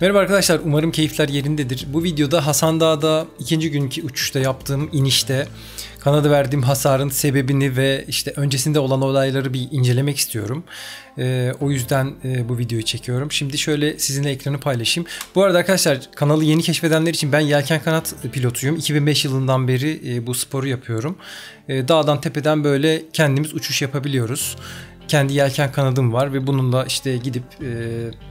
Merhaba arkadaşlar, umarım keyifler yerindedir. Bu videoda Hasan Dağ'da ikinci günkü uçuşta yaptığım inişte kanada verdiğim hasarın sebebini ve işte öncesinde olan olayları bir incelemek istiyorum. O yüzden bu videoyu çekiyorum. Şimdi şöyle sizinle ekranı paylaşayım. Bu arada arkadaşlar, kanalı yeni keşfedenler için ben yelken kanat pilotuyum. 2005 yılından beri bu sporu yapıyorum. Dağdan tepeden böyle kendimiz uçuş yapabiliyoruz. Kendi yelken kanadım var ve bununla işte gidip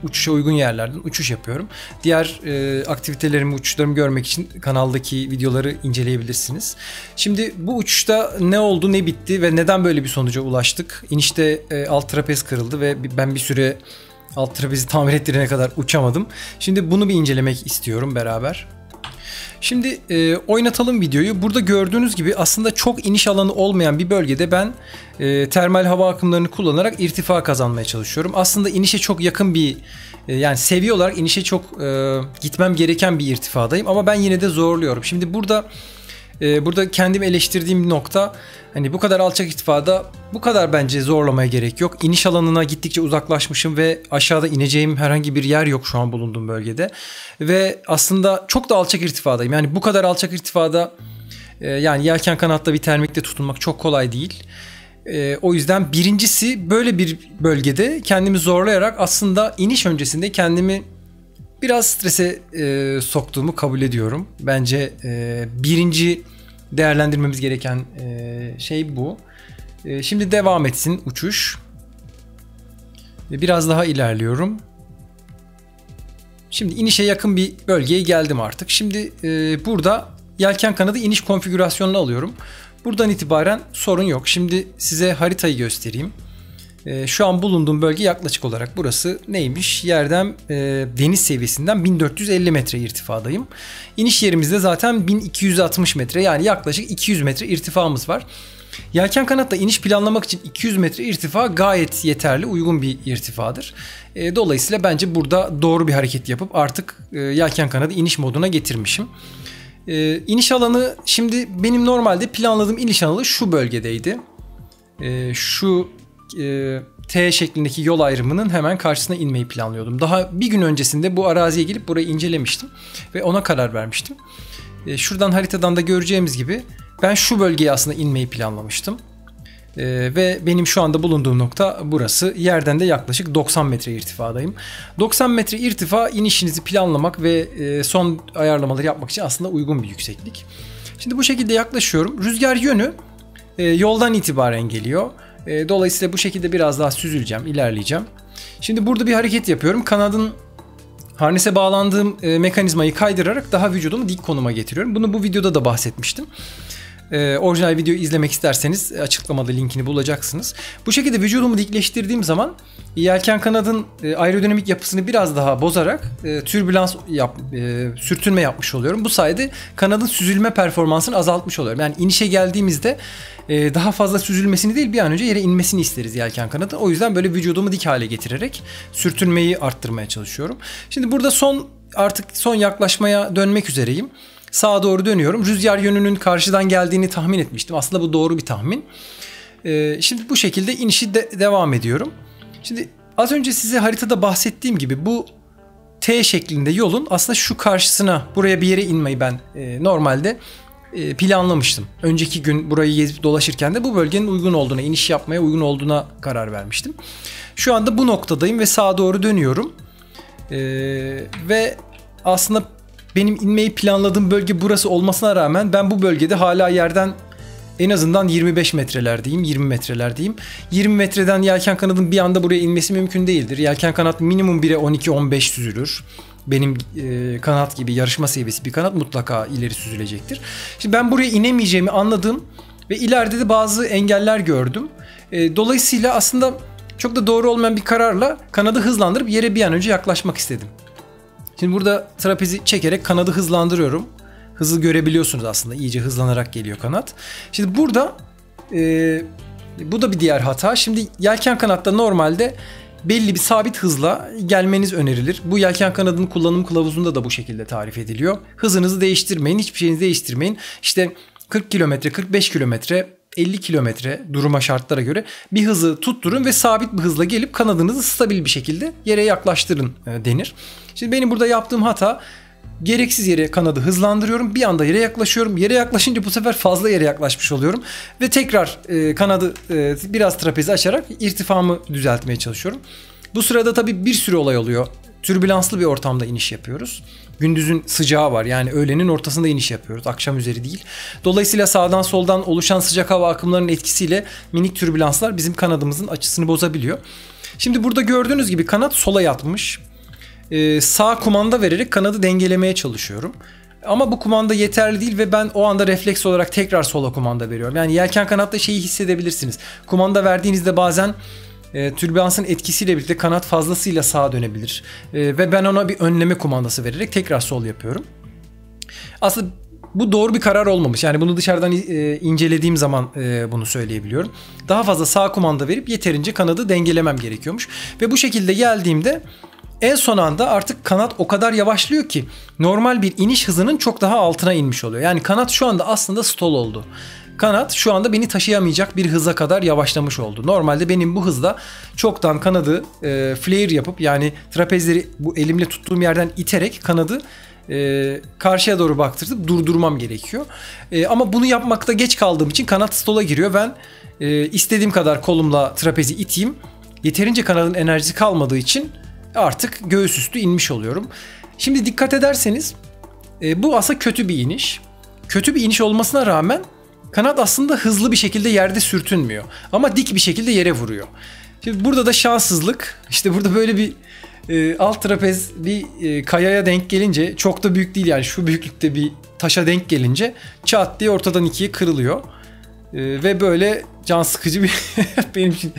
uçuşa uygun yerlerden uçuş yapıyorum. Diğer aktivitelerimi, uçuşlarımı görmek için kanaldaki videoları inceleyebilirsiniz. Şimdi bu uçuşta ne oldu, ne bitti ve neden böyle bir sonuca ulaştık? İnişte alt trapez kırıldı ve ben bir süre alt trapezi tamir ettirene kadar uçamadım. Şimdi bunu bir incelemek istiyorum beraber. Şimdi oynatalım videoyu. Burada gördüğünüz gibi aslında çok iniş alanı olmayan bir bölgede ben termal hava akımlarını kullanarak irtifa kazanmaya çalışıyorum. Aslında inişe çok yakın bir yani seviye olarak inişe çok gitmem gereken bir irtifadayım ama ben yine de zorluyorum. Şimdi burada kendimi eleştirdiğim bir nokta, hani bu kadar alçak irtifada bu kadar bence zorlamaya gerek yok. İniş alanına gittikçe uzaklaşmışım ve aşağıda ineceğim herhangi bir yer yok şu an bulunduğum bölgede. Ve aslında çok da alçak irtifadayım. Yani bu kadar alçak irtifada yani yelken kanatta bir termikte tutunmak çok kolay değil. O yüzden birincisi, böyle bir bölgede kendimi zorlayarak aslında iniş öncesinde kendimi biraz strese soktuğumu kabul ediyorum. Bence birinci değerlendirmemiz gereken şey bu. Şimdi devam etsin uçuş. Biraz daha ilerliyorum. Şimdi inişe yakın bir bölgeye geldim artık. Şimdi burada yelken kanadı iniş konfigürasyonunu alıyorum. Buradan itibaren sorun yok. Şimdi size haritayı göstereyim. Şu an bulunduğum bölge yaklaşık olarak burası neymiş? Yerden deniz seviyesinden 1450 metre irtifadayım. İniş yerimizde zaten 1260 metre, yani yaklaşık 200 metre irtifamız var. Yelken kanatla iniş planlamak için 200 metre irtifa gayet yeterli, uygun bir irtifadır. Dolayısıyla bence burada doğru bir hareket yapıp artık yelken kanadı iniş moduna getirmişim. İniş alanı, şimdi benim normalde planladığım iniş alanı şu bölgedeydi. Şu T şeklindeki yol ayrımının hemen karşısına inmeyi planlıyordum. Daha bir gün öncesinde bu araziye gelip burayı incelemiştim ve ona karar vermiştim. Şuradan haritadan da göreceğimiz gibi ben şu bölgeye aslında inmeyi planlamıştım. Ve benim şu anda bulunduğum nokta burası. Yerden de yaklaşık 90 metre irtifadayım. 90 metre irtifa inişinizi planlamak ve son ayarlamaları yapmak için aslında uygun bir yükseklik. Şimdi bu şekilde yaklaşıyorum. Rüzgar yönü yoldan itibaren geliyor. Dolayısıyla bu şekilde biraz daha süzüleceğim, ilerleyeceğim. Şimdi burada bir hareket yapıyorum. Kanadın harnese bağlandığım mekanizmayı kaydırarak daha vücudumu dik konuma getiriyorum. Bunu bu videoda da bahsetmiştim. Orijinal videoyu izlemek isterseniz açıklamada linkini bulacaksınız. Bu şekilde vücudumu dikleştirdiğim zaman yelken kanadın aerodinamik yapısını biraz daha bozarak sürtünme yapmış oluyorum. Bu sayede kanadın süzülme performansını azaltmış oluyorum. Yani inişe geldiğimizde daha fazla süzülmesini değil, bir an önce yere inmesini isteriz yelken kanadı. O yüzden böyle vücudumu dik hale getirerek sürtünmeyi arttırmaya çalışıyorum. Şimdi burada artık son yaklaşmaya dönmek üzereyim. Sağa doğru dönüyorum. Rüzgar yönünün karşıdan geldiğini tahmin etmiştim. Aslında bu doğru bir tahmin. Şimdi bu şekilde inişi devam ediyorum. Şimdi az önce size haritada bahsettiğim gibi bu T şeklinde yolun aslında şu karşısına, buraya bir yere inmeyi ben normalde planlamıştım. Önceki gün burayı gezip dolaşırken de bu bölgenin uygun olduğuna, iniş yapmaya uygun olduğuna karar vermiştim. Şu anda bu noktadayım ve sağa doğru dönüyorum. Ve aslında benim inmeyi planladığım bölge burası olmasına rağmen ben bu bölgede hala yerden en azından 25 metrelerdeyim, 20 metrelerdeyim. 20 metreden yelken kanadın bir anda buraya inmesi mümkün değildir. Yelken kanat minimum 1'e 12-15 süzülür. Benim kanat gibi yarışma seviyesi bir kanat mutlaka ileri süzülecektir. Şimdi ben buraya inemeyeceğimi anladım ve ileride de bazı engeller gördüm. Dolayısıyla aslında çok da doğru olmayan bir kararla kanadı hızlandırıp yere bir an önce yaklaşmak istedim. Şimdi burada trapezi çekerek kanadı hızlandırıyorum. Hızı görebiliyorsunuz aslında. İyice hızlanarak geliyor kanat. Şimdi burada bu da bir diğer hata. Şimdi yelken kanatta normalde belli bir sabit hızla gelmeniz önerilir. Bu yelken kanadının kullanım kılavuzunda da bu şekilde tarif ediliyor. Hızınızı değiştirmeyin. Hiçbir şeyinizi değiştirmeyin. İşte 40 kilometre, 45 kilometre, 50 kilometre duruma şartlara göre bir hızı tutturun ve sabit bir hızla gelip kanadınızı stabil bir şekilde yere yaklaştırın denir. Şimdi benim burada yaptığım hata, gereksiz yere kanadı hızlandırıyorum. Bir anda yere yaklaşıyorum. Yere yaklaşınca bu sefer fazla yere yaklaşmış oluyorum. Ve tekrar kanadı biraz trapezi açarak irtifamı düzeltmeye çalışıyorum. Bu sırada tabii bir sürü olay oluyor. Türbülanslı bir ortamda iniş yapıyoruz. Gündüzün sıcağı var, yani öğlenin ortasında iniş yapıyoruz. Akşam üzeri değil. Dolayısıyla sağdan soldan oluşan sıcak hava akımlarının etkisiyle minik türbülanslar bizim kanadımızın açısını bozabiliyor. Şimdi burada gördüğünüz gibi kanat sola yatmış. Sağ kumanda vererek kanadı dengelemeye çalışıyorum. Ama bu kumanda yeterli değil ve ben o anda refleks olarak tekrar sola kumanda veriyorum. Yani yelken kanatta şeyi hissedebilirsiniz. Kumanda verdiğinizde bazen türbülansın etkisiyle birlikte kanat fazlasıyla sağa dönebilir. Ve ben ona bir önleme kumandası vererek tekrar sol yapıyorum. Aslında bu doğru bir karar olmamış. Yani bunu dışarıdan incelediğim zaman bunu söyleyebiliyorum. Daha fazla sağ kumanda verip yeterince kanadı dengelemem gerekiyormuş. Ve bu şekilde geldiğimde en son anda artık kanat o kadar yavaşlıyor ki normal bir iniş hızının çok daha altına inmiş oluyor. Yani kanat şu anda aslında stall oldu. Kanat şu anda beni taşıyamayacak bir hıza kadar yavaşlamış oldu. Normalde benim bu hızda çoktan kanadı flare yapıp, yani trapezleri bu elimle tuttuğum yerden iterek kanadı karşıya doğru baktırtıp durdurmam gerekiyor. Ama bunu yapmakta geç kaldığım için kanat stall'a giriyor. Ben istediğim kadar kolumla trapezi iteyim. Yeterince kanadın enerjisi kalmadığı için artık göğüs üstü inmiş oluyorum. Şimdi dikkat ederseniz bu aslında kötü bir iniş. Kötü bir iniş olmasına rağmen kanat aslında hızlı bir şekilde yerde sürtünmüyor. Ama dik bir şekilde yere vuruyor. Şimdi burada da şanssızlık. İşte burada böyle bir alt trapez bir kayaya denk gelince, çok da büyük değil yani, şu büyüklükte bir taşa denk gelince çat diye ortadan ikiye kırılıyor. Ve böyle can sıkıcı bir benim için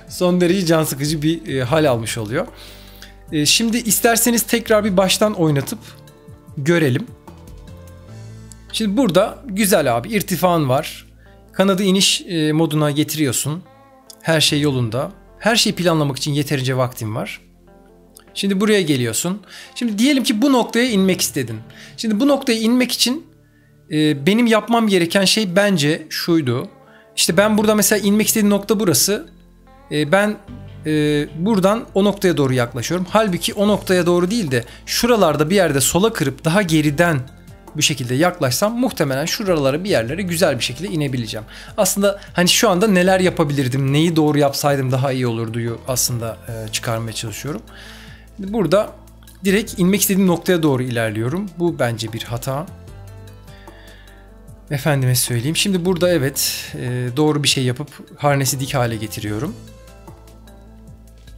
son derece can sıkıcı bir hal almış oluyor. Şimdi isterseniz tekrar bir baştan oynatıp görelim. Şimdi burada güzel abi, irtifan var. Kanadı iniş moduna getiriyorsun. Her şey yolunda. Her şeyi planlamak için yeterince vaktin var. Şimdi buraya geliyorsun. Şimdi diyelim ki bu noktaya inmek istedin. Şimdi bu noktaya inmek için benim yapmam gereken şey bence şuydu. İşte ben burada mesela inmek istediğim nokta burası. Ben buradan o noktaya doğru yaklaşıyorum. Halbuki o noktaya doğru değil de şuralarda bir yerde sola kırıp daha geriden bu şekilde yaklaşsam muhtemelen şuralara bir yerlere güzel bir şekilde inebileceğim. Aslında hani şu anda neler yapabilirdim, neyi doğru yapsaydım daha iyi olurduyu aslında çıkarmaya çalışıyorum. Burada direkt inmek istediğim noktaya doğru ilerliyorum. Bu bence bir hata. Efendime söyleyeyim. Şimdi burada evet doğru bir şey yapıp harnesi dik hale getiriyorum.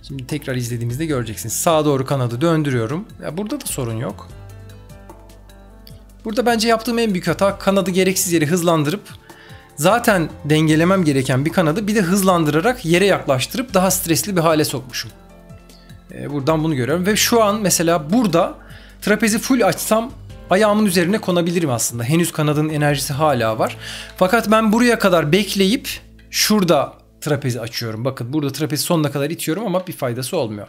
Şimdi tekrar izlediğimizde göreceksiniz. Sağa doğru kanadı döndürüyorum. Ya burada da sorun yok. Burada bence yaptığım en büyük hata, kanadı gereksiz yere hızlandırıp zaten dengelemem gereken bir kanadı bir de hızlandırarak yere yaklaştırıp daha stresli bir hale sokmuşum. Buradan bunu görüyorum ve şu an mesela burada trapezi full açsam ayağımın üzerine konabilirim aslında. Henüz kanadın enerjisi hala var. Fakat ben buraya kadar bekleyip şurada trapezi açıyorum. Bakın burada trapezi sonuna kadar itiyorum ama bir faydası olmuyor.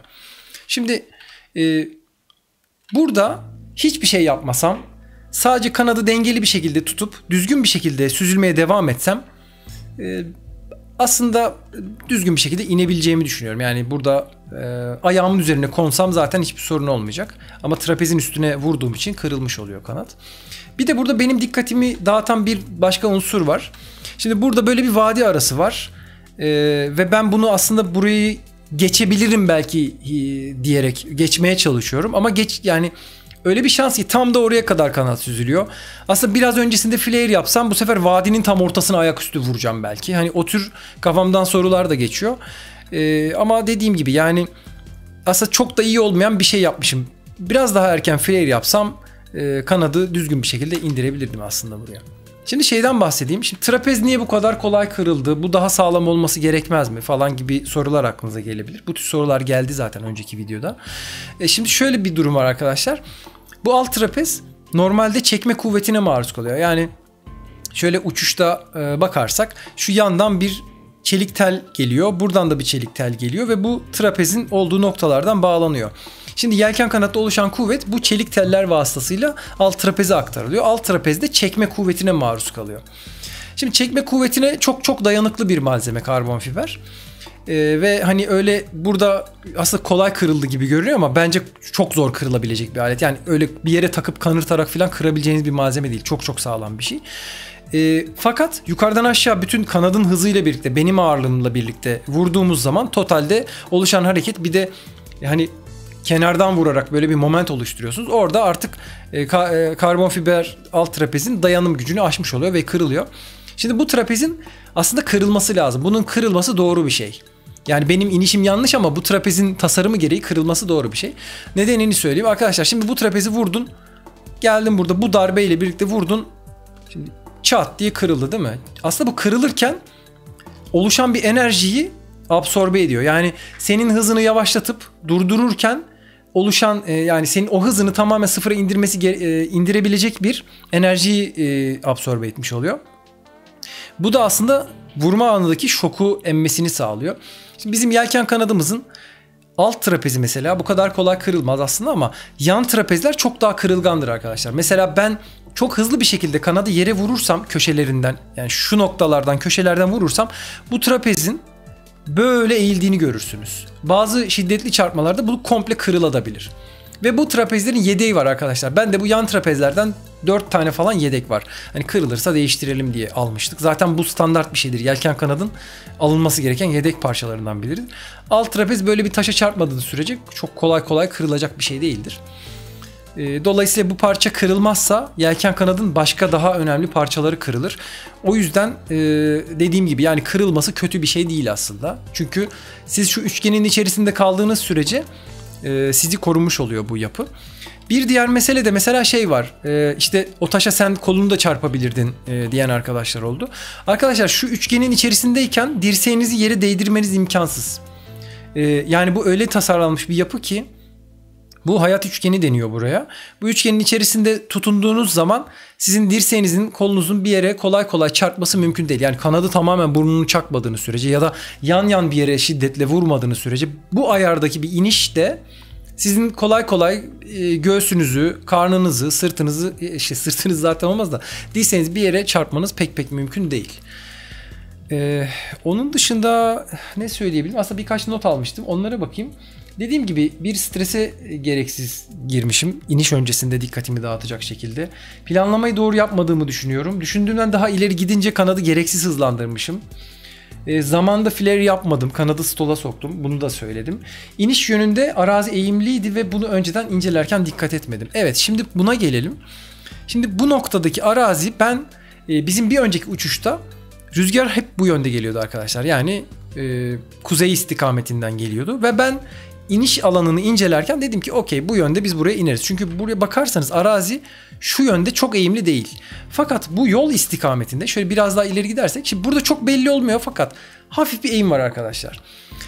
Şimdi burada hiçbir şey yapmasam, sadece kanadı dengeli bir şekilde tutup düzgün bir şekilde süzülmeye devam etsem aslında düzgün bir şekilde inebileceğimi düşünüyorum. Yani burada ayağımın üzerine konsam zaten hiçbir sorun olmayacak. Ama trapezin üstüne vurduğum için kırılmış oluyor kanat. Bir de burada benim dikkatimi dağıtan bir başka unsur var. Şimdi burada böyle bir vadi arası var. Ve ben bunu aslında burayı geçebilirim belki diyerek geçmeye çalışıyorum. Ama yani öyle bir şans ki tam da oraya kadar kanat süzülüyor. Aslında biraz öncesinde flare yapsam bu sefer vadinin tam ortasına ayaküstü vuracağım belki. Hani o tür kafamdan sorular da geçiyor. Ama dediğim gibi yani aslında çok da iyi olmayan bir şey yapmışım. Biraz daha erken flare yapsam kanadı düzgün bir şekilde indirebilirdim aslında buraya. Şimdi şeyden bahsedeyim. Şimdi trapez niye bu kadar kolay kırıldı? Bu daha sağlam olması gerekmez mi? Falan gibi sorular aklınıza gelebilir. Bu tür sorular geldi zaten önceki videoda. Şimdi şöyle bir durum var arkadaşlar. Bu alt trapez normalde çekme kuvvetine maruz kalıyor. Yani şöyle uçuşta bakarsak şu yandan bir çelik tel geliyor. Buradan da bir çelik tel geliyor ve bu trapezin olduğu noktalardan bağlanıyor. Şimdi yelken kanatta oluşan kuvvet bu çelik teller vasıtasıyla alt trapeze aktarılıyor. Alt trapezde çekme kuvvetine maruz kalıyor. Şimdi çekme kuvvetine çok çok dayanıklı bir malzeme karbon fiber. Ve hani öyle burada aslında kolay kırıldı gibi görünüyor ama bence çok zor kırılabilecek bir alet. Yani öyle bir yere takıp kanırtarak falan kırabileceğiniz bir malzeme değil. Çok çok sağlam bir şey. Fakat yukarıdan aşağı bütün kanadın hızıyla birlikte, benim ağırlığımla birlikte vurduğumuz zaman totalde oluşan hareket, bir de hani kenardan vurarak böyle bir moment oluşturuyorsunuz. Orada artık karbon fiber alt trapezin dayanım gücünü aşmış oluyor ve kırılıyor. Şimdi bu trapezin aslında kırılması lazım. Bunun kırılması doğru bir şey. Yani benim inişim yanlış ama bu trapezin tasarımı gereği kırılması doğru bir şey. Nedenini söyleyeyim. Arkadaşlar şimdi bu trapezi vurdun. Geldin burada bu darbeyle birlikte vurdun. Şimdi çat diye kırıldı değil mi? Aslında bu kırılırken oluşan bir enerjiyi absorbe ediyor. Yani senin hızını yavaşlatıp durdururken oluşan yani senin o hızını tamamen sıfıra indirebilecek bir enerjiyi absorbe etmiş oluyor. Bu da aslında vurma anındaki şoku emmesini sağlıyor. Şimdi bizim yelken kanadımızın alt trapezi mesela bu kadar kolay kırılmaz aslında ama yan trapezler çok daha kırılgandır arkadaşlar. Mesela ben çok hızlı bir şekilde kanadı yere vurursam köşelerinden, yani şu noktalardan, köşelerden vurursam bu trapezin böyle eğildiğini görürsünüz. Bazı şiddetli çarpmalarda bu komple kırılabilir. Ve bu trapezlerin yedeği var arkadaşlar. Ben de bu yan trapezlerden 4 tane falan yedek var. Hani kırılırsa değiştirelim diye almıştık. Zaten bu standart bir şeydir. Yelken kanadın alınması gereken yedek parçalarından biridir. Alt trapez böyle bir taşa çarpmadığı sürece çok kolay kolay kırılacak bir şey değildir. Dolayısıyla bu parça kırılmazsa yelken kanadın başka daha önemli parçaları kırılır. O yüzden dediğim gibi yani kırılması kötü bir şey değil aslında. Çünkü siz şu üçgenin içerisinde kaldığınız sürece sizi korumuş oluyor bu yapı. Bir diğer mesele de mesela şey var. İşte o taşa sen kolunu da çarpabilirdin diyen arkadaşlar oldu. Arkadaşlar şu üçgenin içerisindeyken dirseğinizi yere değdirmeniz imkansız. Yani bu öyle tasarlanmış bir yapı ki, bu hayat üçgeni deniyor buraya. Bu üçgenin içerisinde tutunduğunuz zaman sizin dirseğinizin, kolunuzun bir yere kolay kolay çarpması mümkün değil. Yani kanadı tamamen burnunu çakmadığınız sürece ya da yan bir yere şiddetle vurmadığınız sürece bu ayardaki bir inişte sizin kolay kolay göğsünüzü, karnınızı, sırtınızı, sırtınız zaten olmaz da dirseğiniz bir yere çarpmanız pek mümkün değil. Onun dışında ne söyleyebilirim? Aslında birkaç not almıştım. Onlara bakayım. Dediğim gibi bir strese gereksiz girmişim. İniş öncesinde dikkatimi dağıtacak şekilde. Planlamayı doğru yapmadığımı düşünüyorum. Düşündüğümden daha ileri gidince kanadı gereksiz hızlandırmışım. Zamanda flare yapmadım. Kanadı stola soktum. Bunu da söyledim. İniş yönünde arazi eğimliydi ve bunu önceden incelerken dikkat etmedim. Evet, şimdi buna gelelim. Şimdi bu noktadaki arazi bizim bir önceki uçuşta rüzgar hep bu yönde geliyordu arkadaşlar. Yani kuzey istikametinden geliyordu ve ben iniş alanını incelerken dedim ki okey, bu yönde biz buraya ineriz. Çünkü buraya bakarsanız arazi şu yönde çok eğimli değil. Fakat bu yol istikametinde şöyle biraz daha ileri gidersek, şimdi burada çok belli olmuyor fakat hafif bir eğim var arkadaşlar.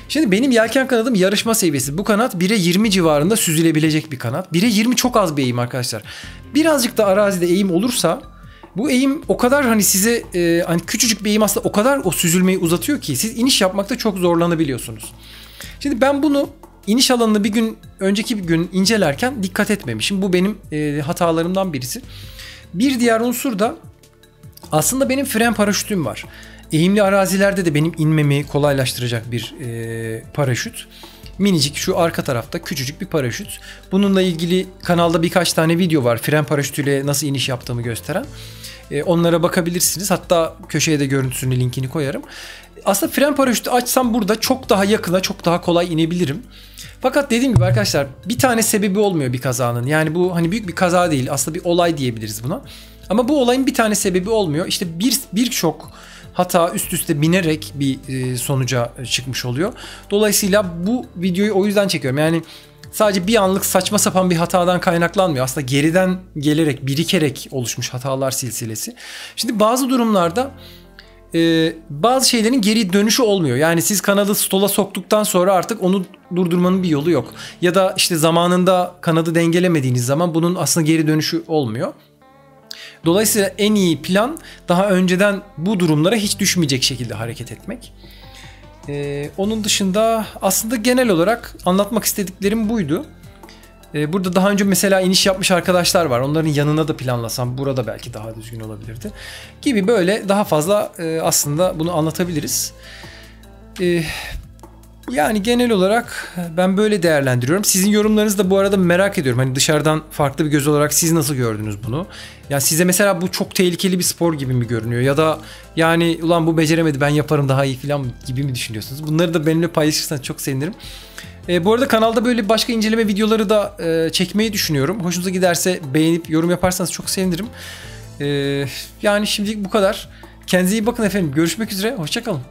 Şimdi benim yelken kanadım yarışma seviyesi. Bu kanat 1'e 20 civarında süzülebilecek bir kanat. 1'e 20 çok az bir eğim arkadaşlar. Birazcık da arazide eğim olursa bu eğim o kadar hani size hani küçücük bir eğim aslında o kadar o süzülmeyi uzatıyor ki siz iniş yapmakta çok zorlanabiliyorsunuz. Şimdi ben bunu iniş alanını önceki bir gün incelerken dikkat etmemişim. Bu benim hatalarımdan birisi. Bir diğer unsur da aslında benim fren paraşütüm var. Eğimli arazilerde de benim inmemi kolaylaştıracak bir paraşüt. Minicik, şu arka tarafta küçücük bir paraşüt. Bununla ilgili kanalda birkaç tane video var. Fren paraşütüyle nasıl iniş yaptığımı gösteren. Onlara bakabilirsiniz. Hatta köşeye de görüntüsünü, linkini koyarım. Aslında fren paraşütü açsam burada çok daha yakına, çok daha kolay inebilirim. Fakat dediğim gibi arkadaşlar, bir tane sebebi olmuyor bir kazanın. Yani bu hani büyük bir kaza değil. Aslında bir olay diyebiliriz buna. Ama bu olayın bir tane sebebi olmuyor. İşte birçok hata üst üste binerek bir sonuca çıkmış oluyor. Dolayısıyla bu videoyu o yüzden çekiyorum. Yani sadece bir anlık saçma sapan bir hatadan kaynaklanmıyor. Aslında geriden gelerek, birikerek oluşmuş hatalar silsilesi. Şimdi bazı durumlarda bazı şeylerin geri dönüşü olmuyor. Yani siz kanadı stola soktuktan sonra artık onu durdurmanın bir yolu yok. Ya da işte zamanında kanadı dengelemediğiniz zaman bunun aslında geri dönüşü olmuyor. Dolayısıyla en iyi plan daha önceden bu durumlara hiç düşmeyecek şekilde hareket etmek. Onun dışında aslında genel olarak anlatmak istediklerim buydu. Burada daha önce mesela iniş yapmış arkadaşlar var. Onların yanına da planlasam burada belki daha düzgün olabilirdi. Gibi böyle daha fazla aslında bunu anlatabiliriz. Yani genel olarak ben böyle değerlendiriyorum. Sizin yorumlarınızı da bu arada merak ediyorum. Hani dışarıdan farklı bir göz olarak siz nasıl gördünüz bunu? Ya size mesela bu çok tehlikeli bir spor gibi mi görünüyor? Ya da yani ulan bu beceremedi ben yaparım daha iyi falan gibi mi düşünüyorsunuz? Bunları da benimle paylaşırsanız çok sevinirim. Bu arada kanalda böyle başka inceleme videoları da çekmeyi düşünüyorum. Hoşunuza giderse beğenip yorum yaparsanız çok sevinirim. Yani şimdilik bu kadar. Kendinize iyi bakın efendim. Görüşmek üzere. Hoşça kalın.